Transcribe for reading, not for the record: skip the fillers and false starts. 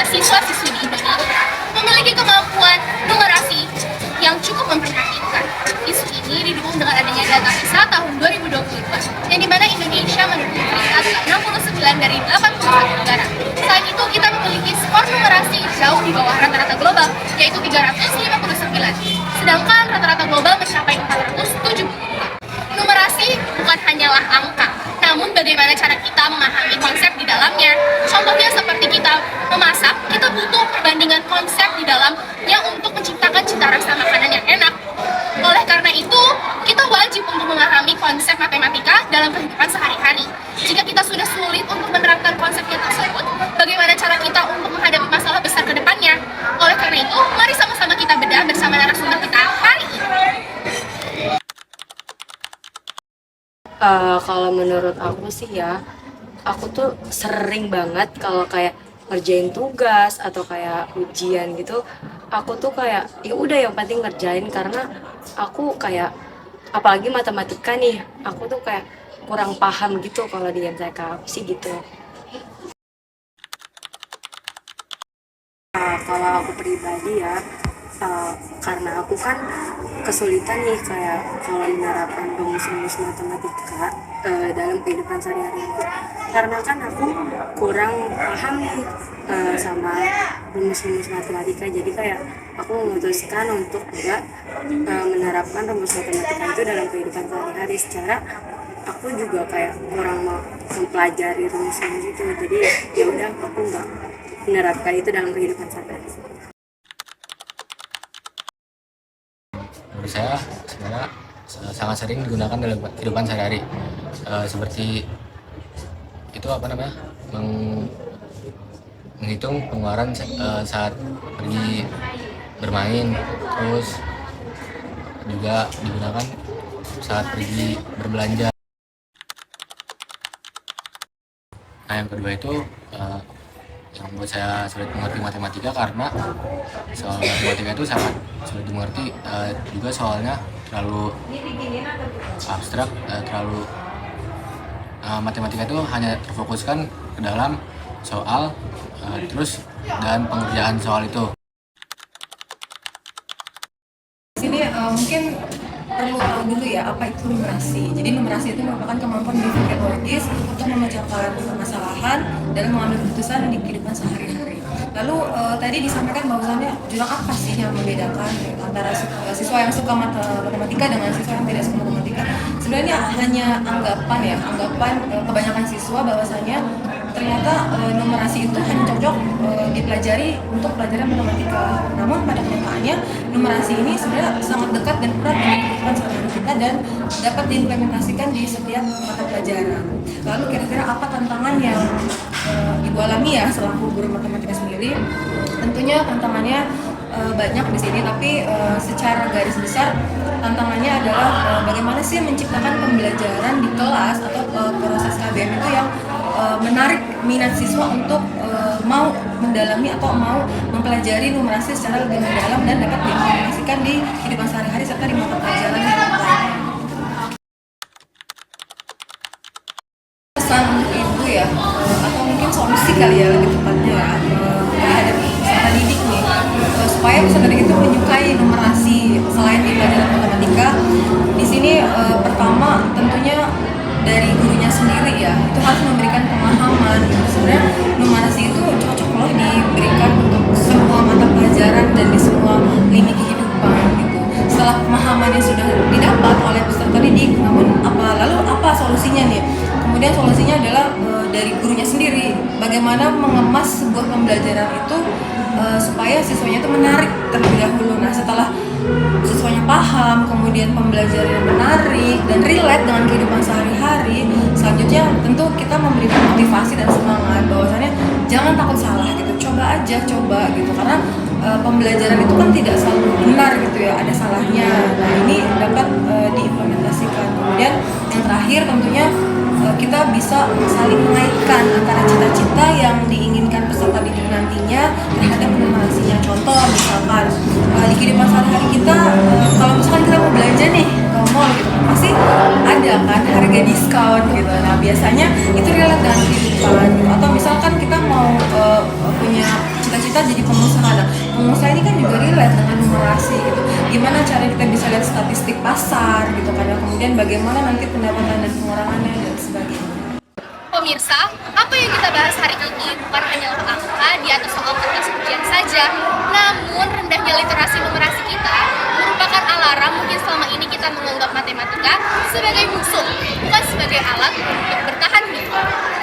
siswa-siswi di Indonesia memiliki kemampuan numerasi yang cukup memprihatinkan. Isu ini didukung dengan adanya data PISA tahun 2022, yang dimana Indonesia menduduki peringkat 69 dari 81 negara. Selain itu, kita memiliki skor numerasi jauh di bawah rata-rata global, yaitu 359. Sedangkan rata-rata global mencapai 470. Numerasi bukan hanyalah angka, namun bagaimana cara kita memahami konsep di dalamnya. Contohnya seperti kita memasak, kita butuh perbandingan konsep di dalamnya untuk menciptakan cita rasa makanan yang enak. Oleh karena itu, kita wajib untuk memahami konsep matematika dalam kehidupan sehari-hari. Jika kita sudah sulit untuk menerapkan konsepnya tersebut, bagaimana cara kita untuk menghadapi masalah besar ke depannya? Oleh karena itu, mari sama-sama kita bedah bersama narasumber kita hari ini. Kalau menurut aku sih ya, aku tuh sering banget kalau kayak ngerjain tugas atau kayak ujian gitu, aku tuh kayak ya udah yang penting ngerjain, karena aku kayak apalagi matematika nih, aku tuh kayak kurang paham gitu kalau di MTK aku sih gitu. Kalau aku pribadi ya, karena aku kan kesulitan nih kayak kalau menerapkan rumus-rumus matematika dalam kehidupan sehari-hari aku, karena kan aku kurang paham nih sama rumus-rumus matematika, jadi kayak aku memutuskan untuk enggak menerapkan rumus matematika itu dalam kehidupan sehari-hari. Secara aku juga kayak kurang mau mempelajari rumus-rumus itu, jadi ya udah aku enggak menerapkan itu dalam kehidupan sehari-hari. Menurut saya sebenarnya sangat sering digunakan dalam kehidupan sehari-hari, seperti itu menghitung pengeluaran saat pergi bermain, terus juga digunakan saat pergi berbelanja. Nah, yang kedua itu yang buat saya sulit mengerti matematika, karena soal matematika itu sangat sulit dimengerti, juga soalnya terlalu abstrak, matematika itu hanya terfokuskan ke dalam soal, terus dan pengerjaan soal itu. Di sini mungkin perlu tahu dulu ya apa itu numerasi. Jadi numerasi itu merupakan kemampuan berpikir logis untuk memecahkan permasalahan dalam mengambil keputusan di kehidupan sehari-hari. Lalu tadi disampaikan bahwasannya jurang apa sih yang membedakan antara siswa yang suka matematika dengan siswa yang tidak suka matematika? Sebenarnya hanya anggapan kebanyakan siswa bahwasannya ternyata numerasi itu hanya cocok dipelajari untuk pelajaran matematika. Namun pada kenyataannya numerasi ini sebenarnya sangat dekat dan erat dengan kehidupan sehari-hari kita dan dapat diimplementasikan di setiap mata pelajaran. Lalu kira-kira apa tantangan yang Ibu alami ya selaku guru matematika sendiri? Tentunya tantangannya banyak di sini, tapi secara garis besar tantangannya adalah bagaimana sih menciptakan pembelajaran di kelas atau proses KBM itu yang menarik minat siswa untuk mau mendalami atau mau mempelajari numerasi secara lebih mendalam dan dapat diimplementasikan di kehidupan sehari-hari serta di mata pelajaran yang lain. Pesan untuk ibu ya, atau mungkin solusi kali ya lebih tepatnya ya, terhadap peserta didik nih, supaya peserta didik itu menyukai numerasi selain di pelajaran matematika. Di sini pertama tentunya dari gurunya sendiri ya, itu harus memberikan pemahaman. Sebenarnya numerasi itu cocok loh diberikan untuk semua mata pelajaran dan di semua lini kehidupan gitu. Setelah pemahamannya sudah didapat oleh peserta didik, namun lalu apa solusinya nih? Kemudian solusinya adalah dari gurunya sendiri, bagaimana mengemas sebuah pembelajaran itu supaya siswanya itu menarik terlebih dahulu. Nah, setelah siswanya paham, kemudian pembelajaran menarik dan relate dengan kehidupan sehari-hari, selanjutnya tentu kita memberikan motivasi dan semangat bahwasannya jangan takut salah gitu, coba gitu, karena pembelajaran itu kan tidak selalu benar gitu ya, ada salahnya. Nah, ini dapat diimplementasikan. Kemudian yang terakhir tentunya kita bisa saling mengaitkan antara cita-cita yang diinginkan peserta didik nantinya terhadap numerasinya. Contoh misalkan di kehidupan sehari-hari kita, kalau misalkan kita mau belanja nih ke mall gitu, pasti ada kan harga diskon gitu. Nah, biasanya itu relate dengan kehidupan. Atau misalkan kita mau punya cita-cita kita jadi pengusaha. Nah, pengusaha ini kan juga relate dengan numerasi gitu. Gimana cara kita bisa lihat statistik pasar gitu kan, kemudian bagaimana nanti pendapatan dan pengurangannya dan sebagainya. Pemirsa, apa yang kita bahas hari ini bukan hanyalah angka di atas soal kertas ujian saja, namun rendahnya literasi numerasi kita merupakan alarm mungkin selama ini kita menganggap matematika sebagai musuh, bukan sebagai alat untuk bertahan hidup.